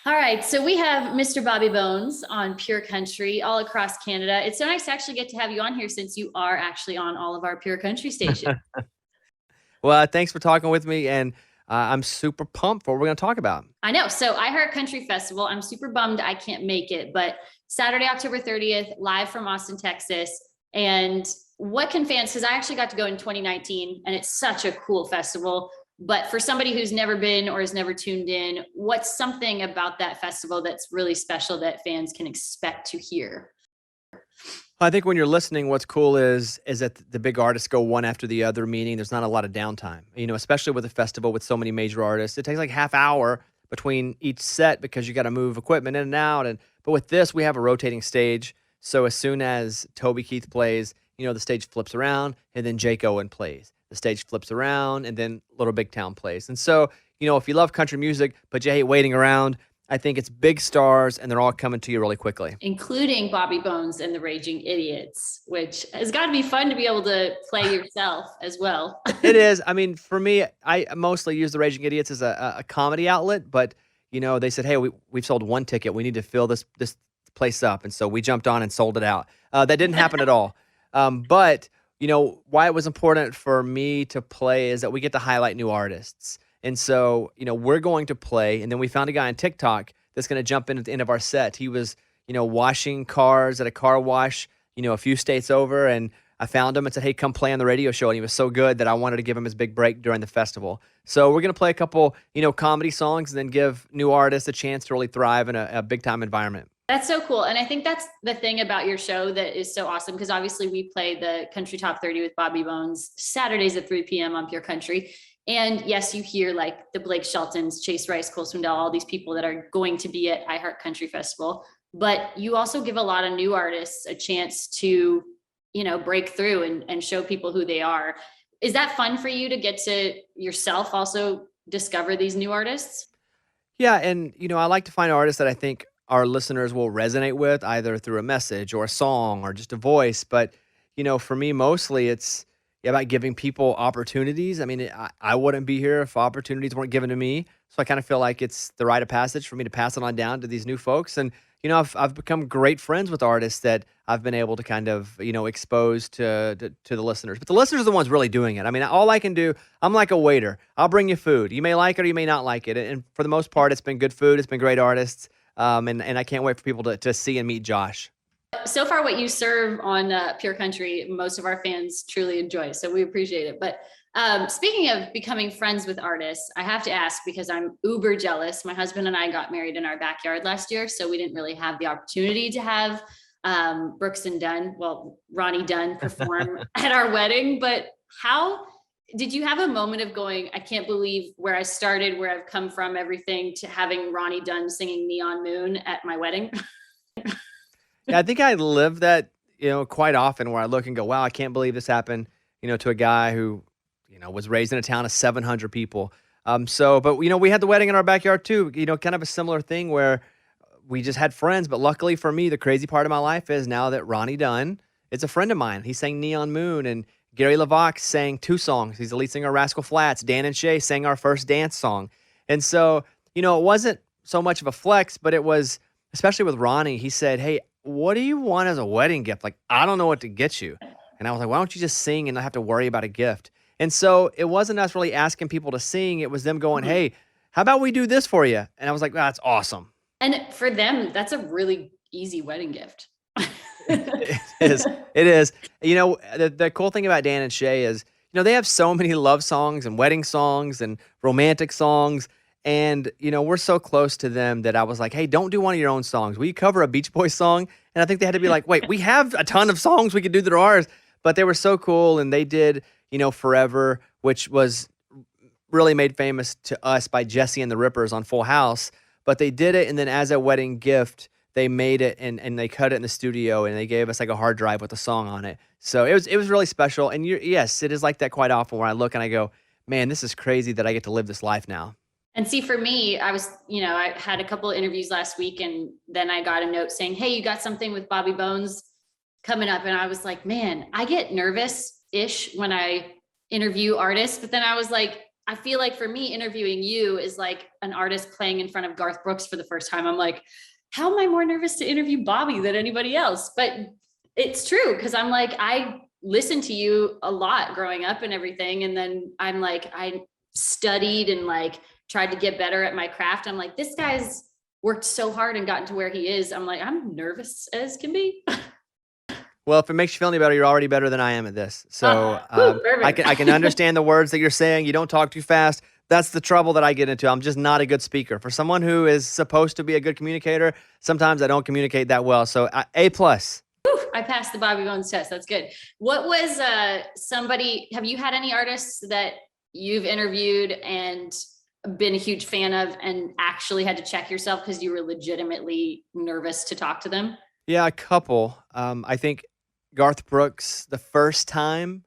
All right, so we have Mr. Bobby Bones on Pure Country all across Canada. It's so nice to actually get to have you on here since you are actually on all of our Pure Country stations. Well, thanks for talking with me, and I'm super pumped for what we're going to talk about. I know. So iHeart Country Festival. I'm super bummed I can't make it, but Saturday, October 30th, live from Austin, Texas. And what can fans, because I actually got to go in 2019 and it's such a cool festival. But for somebody who's never been or has never tuned in, what's something about that festival that's really special that fans can expect to hear? I think when you're listening, what's cool is that the big artists go one after the other, meaning there's not a lot of downtime. Especially with a festival with so many major artists, it takes like half hour between each set because you got to move equipment in and out. But with this, we have a rotating stage. So as soon as Toby Keith plays, the stage flips around, and then Jake Owen plays. The stage flips around, and then Little Big Town plays. And so, if you love country music, but you hate waiting around, I think it's big stars, and they're all coming to you really quickly. Including Bobby Bones and the Raging Idiots, which has got to be fun to be able to play yourself as well. It is. I mean, for me, I mostly use the Raging Idiots as a comedy outlet, but they said, "Hey, we've sold one ticket. We need to fill this place up," and so we jumped on and sold it out. That didn't happen at all. But why it was important for me to play is that we get to highlight new artists. And so, we're going to play, and then we found a guy on TikTok that's going to jump in at the end of our set. He was, washing cars at a car wash, a few states over, and I found him and said, "Hey, come play on the radio show." And he was so good that I wanted to give him his big break during the festival. So we're going to play a couple, comedy songs and then give new artists a chance to really thrive in a big-time environment. That's so cool. And I think that's the thing about your show that is so awesome, because obviously we play the Country Top 30 with Bobby Bones Saturdays at 3 p.m. on Pure Country. And yes, you hear like the Blake Sheltons, Chase Rice, Cole Swindell, all these people that are going to be at iHeart Country Festival. But you also give a lot of new artists a chance to, break through and show people who they are. Is that fun for you to get to yourself also discover these new artists? Yeah, and I like to find artists that I think our listeners will resonate with, either through a message or a song or just a voice. But for me, mostly it's about giving people opportunities. I mean, I wouldn't be here if opportunities weren't given to me. So I kind of feel like it's the rite of passage for me to pass it on down to these new folks. And I've become great friends with artists that I've been able to kind of expose to the listeners. But the listeners are the ones really doing it. I mean, all I can do, I'm like a waiter. I'll bring you food. You may like it or you may not like it. And for the most part, it's been good food. It's been great artists. And I can't wait for people to see and meet Josh. So far, what you serve on Pure Country, most of our fans truly enjoy. So we appreciate it. But speaking of becoming friends with artists, I have to ask, because I'm uber jealous. My husband and I got married in our backyard last year, so we didn't really have the opportunity to have Brooks and Dunn, well, Ronnie Dunn perform at our wedding. But how did you have a moment of going, I can't believe where I started, where I've come from, everything, to having Ronnie Dunn singing Neon Moon at my wedding? Yeah, I think I live that, quite often, where I look and go, wow, I can't believe this happened, to a guy who, was raised in a town of 700 people. But we had the wedding in our backyard too, kind of a similar thing where we just had friends. But luckily for me, the crazy part of my life is now that Ronnie Dunn is a friend of mine. He sang Neon Moon, and Gary LaVox sang 2 songs. He's the lead singer of Rascal Flatts. Dan and Shay sang our first dance song. And so, it wasn't so much of a flex, but it was, especially with Ronnie, he said, "Hey, what do you want as a wedding gift? Like, I don't know what to get you." And I was like, "Why don't you just sing and not have to worry about a gift?" And so it wasn't us really asking people to sing. It was them going, "Hey, how about we do this for you?" And I was like, "Wow, that's awesome." And for them, that's a really easy wedding gift. It is. It is. The cool thing about Dan and Shay is, they have so many love songs and wedding songs and romantic songs. And, we're so close to them that I was like, "Hey, don't do one of your own songs. Will you cover a Beach Boys song?" And I think they had to be like, "Wait, we have a ton of songs we could do that are ours." But they were so cool. And they did, Forever, which was really made famous to us by Jesse and the Rippers on Full House. But they did it. And then as a wedding gift, they made it and they cut it in the studio, and they gave us like a hard drive with a song on it. So it was really special. And yes, it is like that quite often where I look and I go, "Man, this is crazy that I get to live this life now." And see, for me, I was, I had a couple of interviews last week, and then I got a note saying, "Hey, you got something with Bobby Bones coming up." And I was like, man, I get nervous-ish when I interview artists, but then I was like, I feel like for me, interviewing you is like an artist playing in front of Garth Brooks for the first time. I'm like, how am I more nervous to interview Bobby than anybody else? But it's true, because I'm like, I listened to you a lot growing up and everything. And then I'm like, I studied and like tried to get better at my craft. I'm like, this guy's worked so hard and gotten to where he is. I'm like, I'm nervous as can be. Well, if it makes you feel any better, you're already better than I am at this. So I can understand the words that you're saying. You don't talk too fast. That's the trouble that I get into. I'm just not a good speaker. For someone who is supposed to be a good communicator, sometimes I don't communicate that well. So A plus. I passed the Bobby Bones test. That's good. What was have you had any artists that you've interviewed and been a huge fan of and actually had to check yourself because you were legitimately nervous to talk to them? Yeah, a couple. I think Garth Brooks, the first time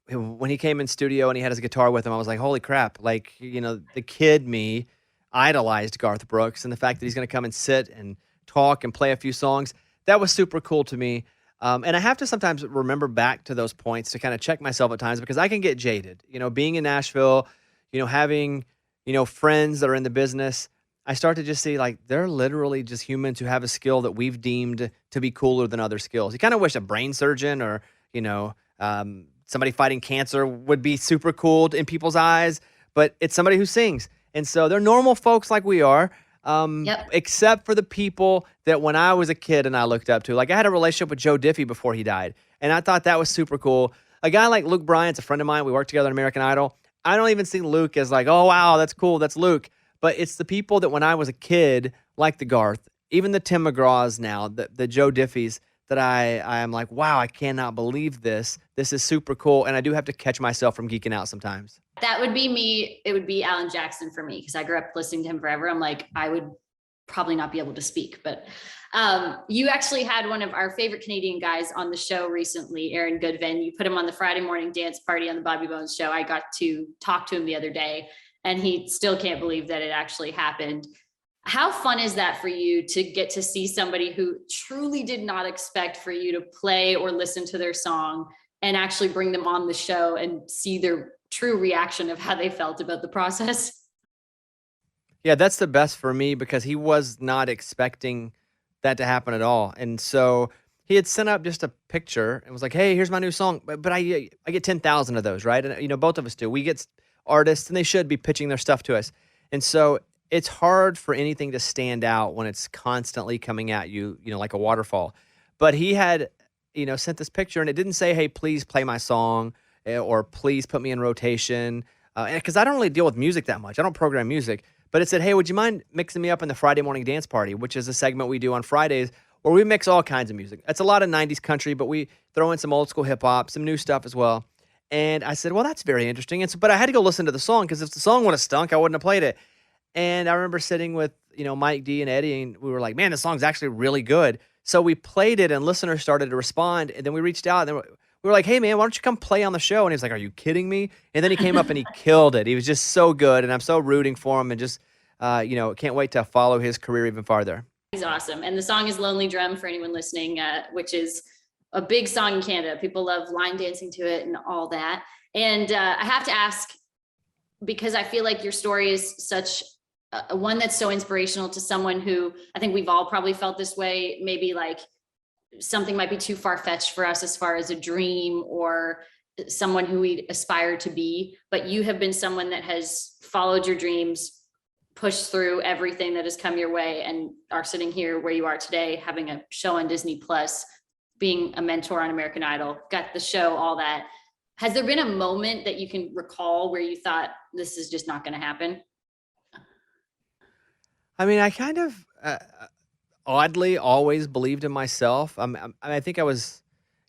when he came in studio and he had his guitar with him, I was like, holy crap. Like, the kid me idolized Garth Brooks, and the fact that he's going to come and sit and talk and play a few songs, that was super cool to me. And I have to sometimes remember back to those points to kind of check myself at times, because I can get jaded, being in Nashville, having, friends that are in the business. I start to just see like they're literally just humans who have a skill that we've deemed to be cooler than other skills. You kind of wish a brain surgeon or, somebody fighting cancer would be super cool in people's eyes, but it's somebody who sings. And so they're normal folks like we are, except for the people that when I was a kid and I looked up to. Like I had a relationship with Joe Diffie before he died, and I thought that was super cool. A guy like Luke Bryan's a friend of mine. We worked together on American Idol. I don't even see Luke as like, oh, wow, that's cool. That's Luke. But it's the people that when I was a kid, like the Garth, even the Tim McGraws now, the Joe Diffies, that I am like, wow, I cannot believe this. This is super cool. And I do have to catch myself from geeking out sometimes. That would be me. It would be Alan Jackson for me, because I grew up listening to him forever. I'm like, I would probably not be able to speak. But you actually had one of our favorite Canadian guys on the show recently, Aaron Goodwin. You put him on the Friday morning dance party on the Bobby Bones show. I got to talk to him the other day, and he still can't believe that it actually happened. How fun is that for you to get to see somebody who truly did not expect for you to play or listen to their song and actually bring them on the show and see their true reaction of how they felt about the process? Yeah, that's the best for me, because he was not expecting that to happen at all. And so he had sent up just a picture and was like, hey, here's my new song. But I get 10,000 of those, right? And, both of us do. We get artists, and they should be pitching their stuff to us. And so it's hard for anything to stand out when it's constantly coming at you, like a waterfall. But he had, sent this picture, and it didn't say, hey, please play my song or please put me in rotation. Because I don't really deal with music that much. I don't program music. But it said, hey, would you mind mixing me up in the Friday morning dance party, which is a segment we do on Fridays where we mix all kinds of music. It's a lot of 90s country, but we throw in some old school hip hop, some new stuff as well. And I said, well, that's very interesting. But I had to go listen to the song, because if the song would have stunk, I wouldn't have played it. And I remember sitting with, Mike D and Eddie, and we were like, man, this song's actually really good. So we played it, and listeners started to respond. And then we reached out, and then we were like, hey, man, why don't you come play on the show? And he was like, are you kidding me? And then he came up and he killed it. He was just so good. And I'm so rooting for him, and just, can't wait to follow his career even farther. He's awesome. And the song is Lonely Drum for anyone listening, which is a big song in Canada. People love line dancing to it and all that. And I have to ask, because I feel like your story is such one that's so inspirational to someone who, I think we've all probably felt this way, maybe like something might be too far-fetched for us as far as a dream or someone who we aspire to be, but you have been someone that has followed your dreams, pushed through everything that has come your way, and are sitting here where you are today, having a show on Disney Plus, being a mentor on American Idol, got the show, all that. Has there been a moment that you can recall where you thought this is just not going to happen? I mean, I kind of oddly always believed in myself. I think I was,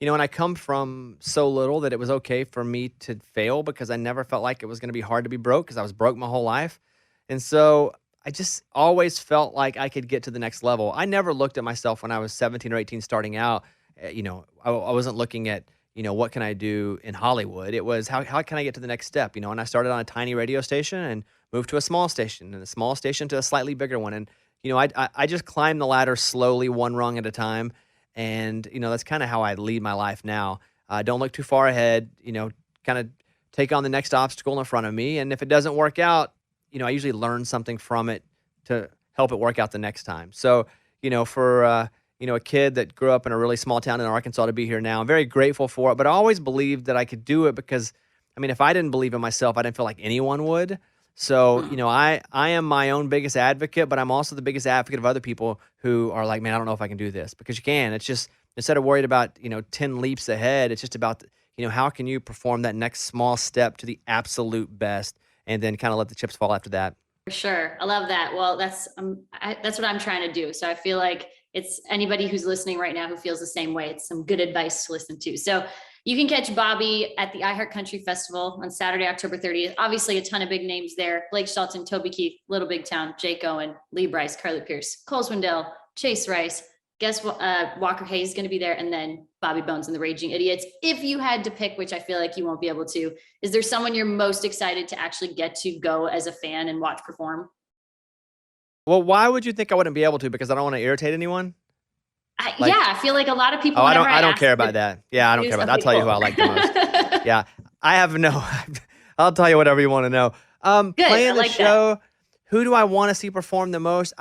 and I come from so little that it was okay for me to fail, because I never felt like it was going to be hard to be broke, because I was broke my whole life. And so I just always felt like I could get to the next level. I never looked at myself when I was 17 or 18 starting out. I wasn't looking at, what can I do in Hollywood? It was how can I get to the next step? And I started on a tiny radio station and moved to a small station, and a small station to a slightly bigger one. And, I just climbed the ladder slowly, one rung at a time. And, that's kind of how I lead my life now. Don't look too far ahead, kind of take on the next obstacle in front of me. And if it doesn't work out, I usually learn something from it to help it work out the next time. So, for, a kid that grew up in a really small town in Arkansas to be here now, I'm very grateful for it, but I always believed that I could do it because, if I didn't believe in myself, I didn't feel like anyone would. So, I am my own biggest advocate, but I'm also the biggest advocate of other people who are like, man, I don't know if I can do this, because you can. It's just, instead of worried about, 10 leaps ahead, it's just about, how can you perform that next small step to the absolute best, and then kind of let the chips fall after that. For sure. I love that. Well, that's what I'm trying to do. So I feel like it's anybody who's listening right now who feels the same way. It's some good advice to listen to. So you can catch Bobby at the iHeart Country Festival on Saturday, October 30th. Obviously, a ton of big names there: Blake Shelton, Toby Keith, Little Big Town, Jake Owen, Lee Bryce, Carly Pierce, Cole Swindell, Chase Rice. Guess what? Walker Hayes is going to be there, and then Bobby Bones and the Raging Idiots. If you had to pick, which I feel like you won't be able to, is there someone you're most excited to actually get to go as a fan and watch perform? Well, why would you think I wouldn't be able to? Because I don't want to irritate anyone? I feel like a lot of people. Oh, I don't care about that. Yeah, I don't care about that. I'll tell you who I like the most. Yeah, I have no. I'll tell you whatever you want to know. Good, playing like the show, who do I want to see perform the most?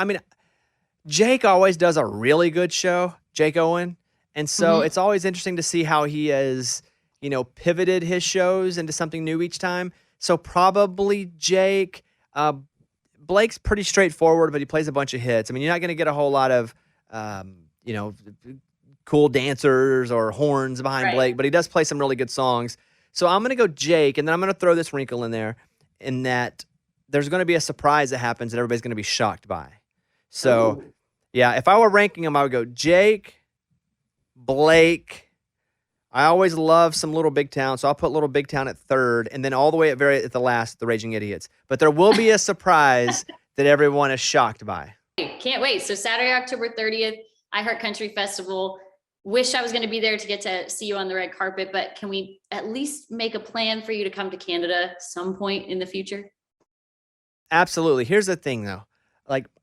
Jake always does a really good show, Jake Owen. And so it's always interesting to see how he has, pivoted his shows into something new each time. So probably Jake. Blake's pretty straightforward, but he plays a bunch of hits. You're not going to get a whole lot of, cool dancers or horns behind Blake, but he does play some really good songs. So I'm going to go Jake, and then I'm going to throw this wrinkle in there, in that there's going to be a surprise that happens that everybody's going to be shocked by. So, yeah, if I were ranking them, I would go Jake, Blake. I always love some Little Big Town, so I'll put Little Big Town at third, and then all the way at the last, the Raging Idiots. But there will be a surprise that everyone is shocked by. Can't wait. So Saturday, October 30th, iHeart Country Festival. Wish I was going to be there to get to see you on the red carpet, but can we at least make a plan for you to come to Canada some point in the future? Absolutely. Here's the thing, though.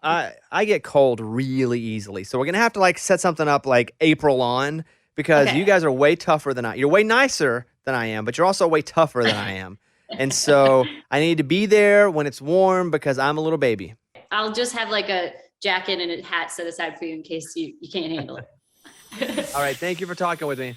I get cold really easily. So we're going to have to set something up April on, because you guys are way tougher than you're way nicer than I am, but you're also way tougher than I am. And so I need to be there when it's warm, because I'm a little baby. I'll just have a jacket and a hat set aside for you in case you can't handle it. All right. Thank you for talking with me.